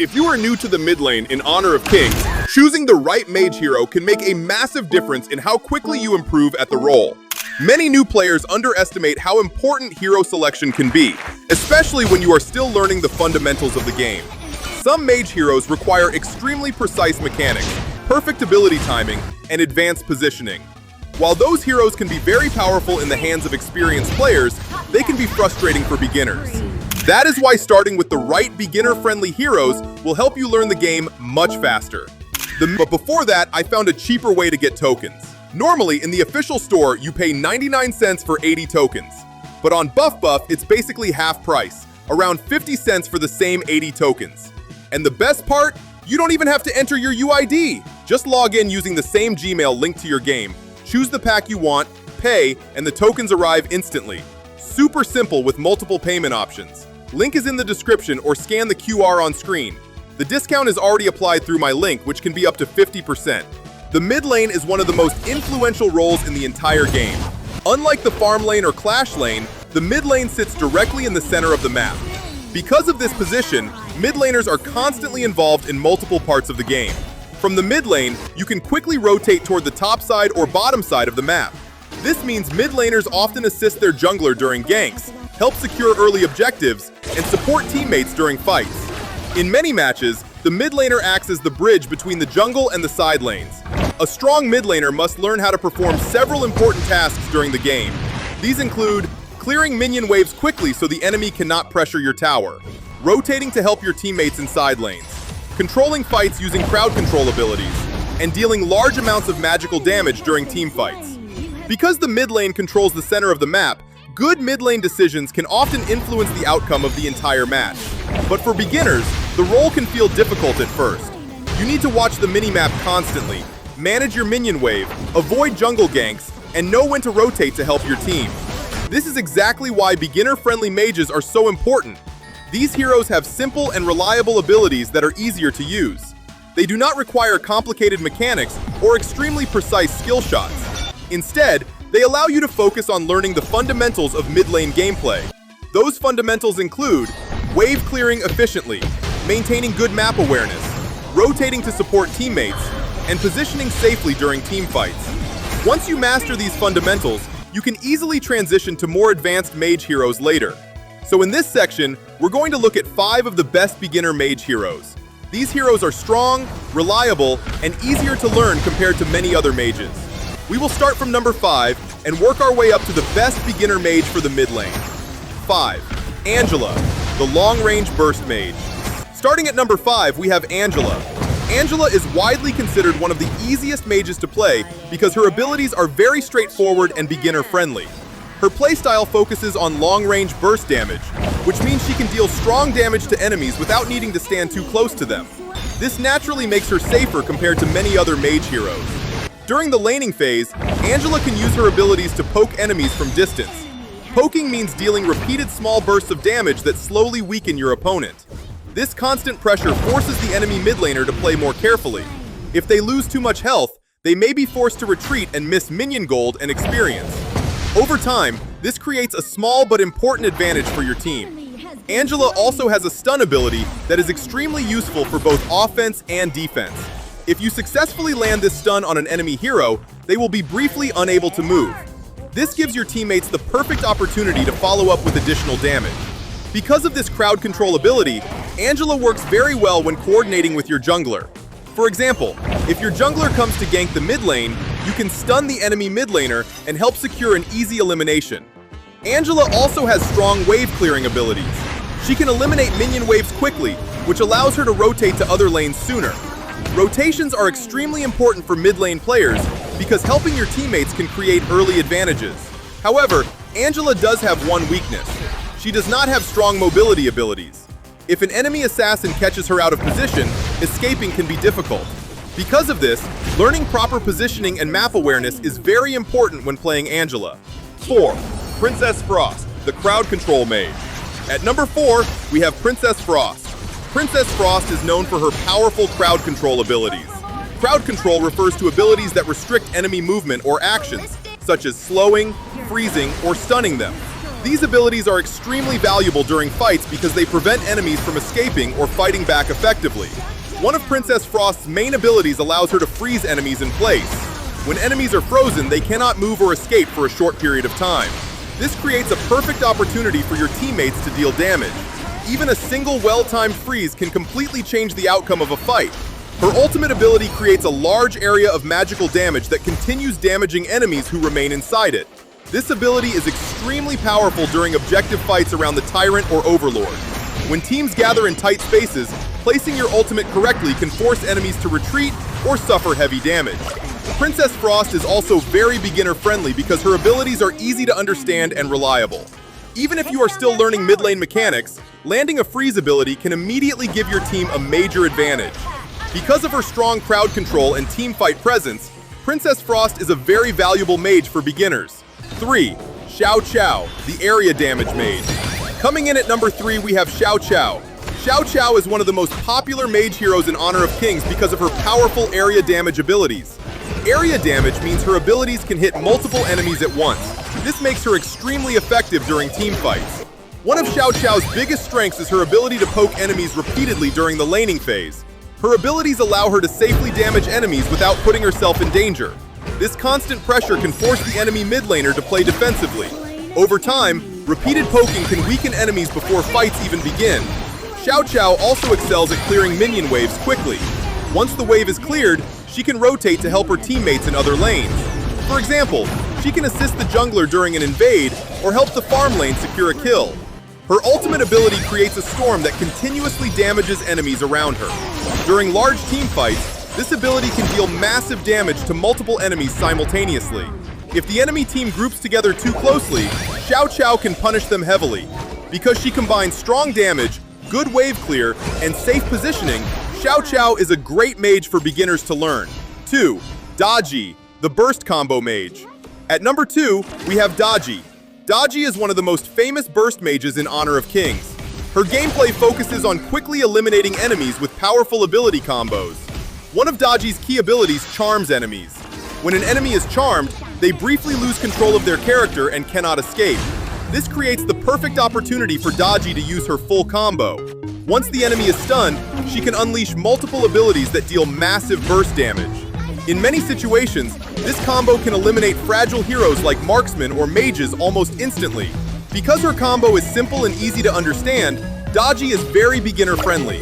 If you are new to the mid lane in honor of kings, choosing the right mage hero can make a massive difference in how quickly you improve at the role. Many new players underestimate how important hero selection can be, especially when you are still learning the fundamentals of the game. Some mage heroes require extremely precise mechanics, perfect ability timing, and advanced positioning. While those heroes can be very powerful in the hands of experienced players, they can be frustrating for beginners. That is why starting with the right beginner-friendly heroes will help you learn the game much faster. But before that, I found a cheaper way to get tokens. Normally, in the official store, you pay 99 cents for 80 tokens. But on Buff, it's basically half price, around 50 cents for the same 80 tokens. And the best part? You don't even have to enter your UID. Just log in using the same Gmail linked to your game, choose the pack you want, pay, and the tokens arrive instantly. Super simple with multiple payment options. Link is in the description or scan the QR on screen. The discount is already applied through my link, which can be up to 50%. The mid lane is one of the most influential roles in the entire game. Unlike the farm lane or clash lane, the mid lane sits directly in the center of the map. Because of this position, mid laners are constantly involved in multiple parts of the game. From the mid lane, you can quickly rotate toward the top side or bottom side of the map. This means mid laners often assist their jungler during ganks, help secure early objectives, and support teammates during fights. In many matches, the mid laner acts as the bridge between the jungle and the side lanes. A strong mid laner must learn how to perform several important tasks during the game. These include clearing minion waves quickly so the enemy cannot pressure your tower, rotating to help your teammates in side lanes, controlling fights using crowd control abilities, and dealing large amounts of magical damage during team fights. Because the mid lane controls the center of the map, good mid lane decisions can often influence the outcome of the entire match. But for beginners, the role can feel difficult at first. You need to watch the minimap constantly, manage your minion wave, avoid jungle ganks, and know when to rotate to help your team. This is exactly why beginner-friendly mages are so important. These heroes have simple and reliable abilities that are easier to use. They do not require complicated mechanics or extremely precise skill shots. Instead, they allow you to focus on learning the fundamentals of mid-lane gameplay. Those fundamentals include wave clearing efficiently, maintaining good map awareness, rotating to support teammates, and positioning safely during team fights. Once you master these fundamentals, you can easily transition to more advanced mage heroes later. So in this section, we're going to look at 5 of the best beginner mage heroes. These heroes are strong, reliable, and easier to learn compared to many other mages. We will start from number 5 and work our way up to the best beginner mage for the mid lane. 5. Angela, the long-range burst mage. Starting at number 5, we have Angela. Angela is widely considered one of the easiest mages to play because her abilities are very straightforward and beginner-friendly. Her playstyle focuses on long-range burst damage, which means she can deal strong damage to enemies without needing to stand too close to them. This naturally makes her safer compared to many other mage heroes. During the laning phase, Angela can use her abilities to poke enemies from distance. Poking means dealing repeated small bursts of damage that slowly weaken your opponent. This constant pressure forces the enemy mid laner to play more carefully. If they lose too much health, they may be forced to retreat and miss minion gold and experience. Over time, this creates a small but important advantage for your team. Angela also has a stun ability that is extremely useful for both offense and defense. If you successfully land this stun on an enemy hero, they will be briefly unable to move. This gives your teammates the perfect opportunity to follow up with additional damage. Because of this crowd control ability, Angela works very well when coordinating with your jungler. For example, if your jungler comes to gank the mid lane, you can stun the enemy mid laner and help secure an easy elimination. Angela also has strong wave clearing abilities. She can eliminate minion waves quickly, which allows her to rotate to other lanes sooner. Rotations are extremely important for mid lane players because helping your teammates can create early advantages. However, Angela does have one weakness. She does not have strong mobility abilities. If an enemy assassin catches her out of position, escaping can be difficult. Because of this, learning proper positioning and map awareness is very important when playing Angela. 4. Princess Frost, the crowd control mage. At number 4, we have Princess Frost. Princess Frost is known for her powerful crowd control abilities. Crowd control refers to abilities that restrict enemy movement or actions, such as slowing, freezing, or stunning them. These abilities are extremely valuable during fights because they prevent enemies from escaping or fighting back effectively. One of Princess Frost's main abilities allows her to freeze enemies in place. When enemies are frozen, they cannot move or escape for a short period of time. This creates a perfect opportunity for your teammates to deal damage. Even a single well-timed freeze can completely change the outcome of a fight. Her ultimate ability creates a large area of magical damage that continues damaging enemies who remain inside it. This ability is extremely powerful during objective fights around the Tyrant or Overlord. When teams gather in tight spaces, placing your ultimate correctly can force enemies to retreat or suffer heavy damage. Princess Frost is also very beginner-friendly because her abilities are easy to understand and reliable. Even if you are still learning mid-lane mechanics, landing a freeze ability can immediately give your team a major advantage. Because of her strong crowd control and teamfight presence, Princess Frost is a very valuable mage for beginners. 3. ShaChow, the area damage mage. Coming in at number 3, we have ShaChow. ShaChow is one of the most popular mage heroes in Honor of Kings because of her powerful area damage abilities. Area damage means her abilities can hit multiple enemies at once. This makes her extremely effective during teamfights. One of ShaChow's biggest strengths is her ability to poke enemies repeatedly during the laning phase. Her abilities allow her to safely damage enemies without putting herself in danger. This constant pressure can force the enemy mid laner to play defensively. Over time, repeated poking can weaken enemies before fights even begin. ShaChow also excels at clearing minion waves quickly. Once the wave is cleared, she can rotate to help her teammates in other lanes. For example, she can assist the jungler during an invade or help the farm lane secure a kill. Her ultimate ability creates a storm that continuously damages enemies around her. During large team fights, this ability can deal massive damage to multiple enemies simultaneously. If the enemy team groups together too closely, ShaChow can punish them heavily. Because she combines strong damage, good wave clear, and safe positioning, ShaChow is a great mage for beginners to learn. 2. Daji, the burst combo mage. At number 2, we have Daji. Daji is one of the most famous burst mages in Honor of Kings. Her gameplay focuses on quickly eliminating enemies with powerful ability combos. One of Daji's key abilities charms enemies. When an enemy is charmed, they briefly lose control of their character and cannot escape. This creates the perfect opportunity for Daji to use her full combo. Once the enemy is stunned, she can unleash multiple abilities that deal massive burst damage. In many situations, this combo can eliminate fragile heroes like marksmen or mages almost instantly. Because her combo is simple and easy to understand, Daji is very beginner-friendly.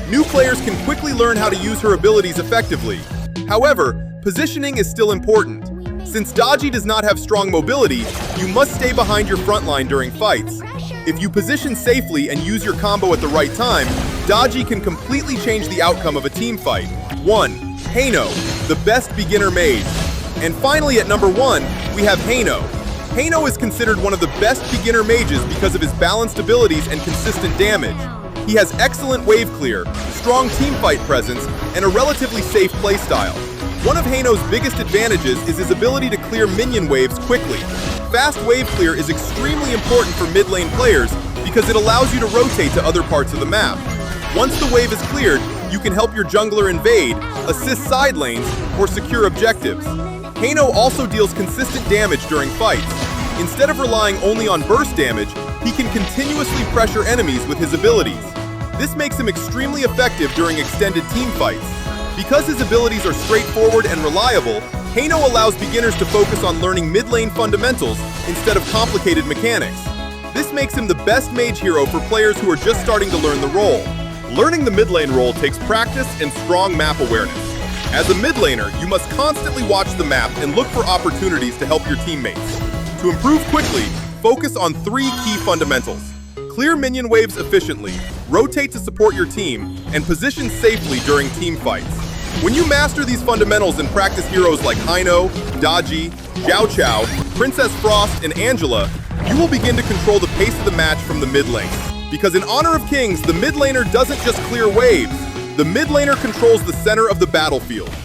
New players can quickly learn how to use her abilities effectively. However, positioning is still important. Since Daji does not have strong mobility, you must stay behind your front line during fights. If you position safely and use your combo at the right time, Daji can completely change the outcome of a team fight. 1. Hano, the best beginner mage. And finally at number 1, we have Hano. Hano is considered one of the best beginner mages because of his balanced abilities and consistent damage. He has excellent wave clear, strong teamfight presence, and a relatively safe playstyle. One of Hano's biggest advantages is his ability to clear minion waves quickly. Fast wave clear is extremely important for mid lane players because it allows you to rotate to other parts of the map. Once the wave is cleared, you can help your jungler invade, assist side lanes, or secure objectives. Hano also deals consistent damage during fights. Instead of relying only on burst damage, he can continuously pressure enemies with his abilities. This makes him extremely effective during extended team fights. Because his abilities are straightforward and reliable, Hano allows beginners to focus on learning mid-lane fundamentals instead of complicated mechanics. This makes him the best mage hero for players who are just starting to learn the role. Learning the mid-lane role takes practice and strong map awareness. As a mid-laner, you must constantly watch the map and look for opportunities to help your teammates. To improve quickly, focus on 3 key fundamentals. Clear minion waves efficiently, rotate to support your team, and position safely during team fights. When you master these fundamentals and practice heroes like Hano, Daji, ShaChow, Princess Frost, and Angela, you will begin to control the pace of the match from the mid lane. Because in Honor of Kings, the mid laner doesn't just clear waves. The mid laner controls the center of the battlefield.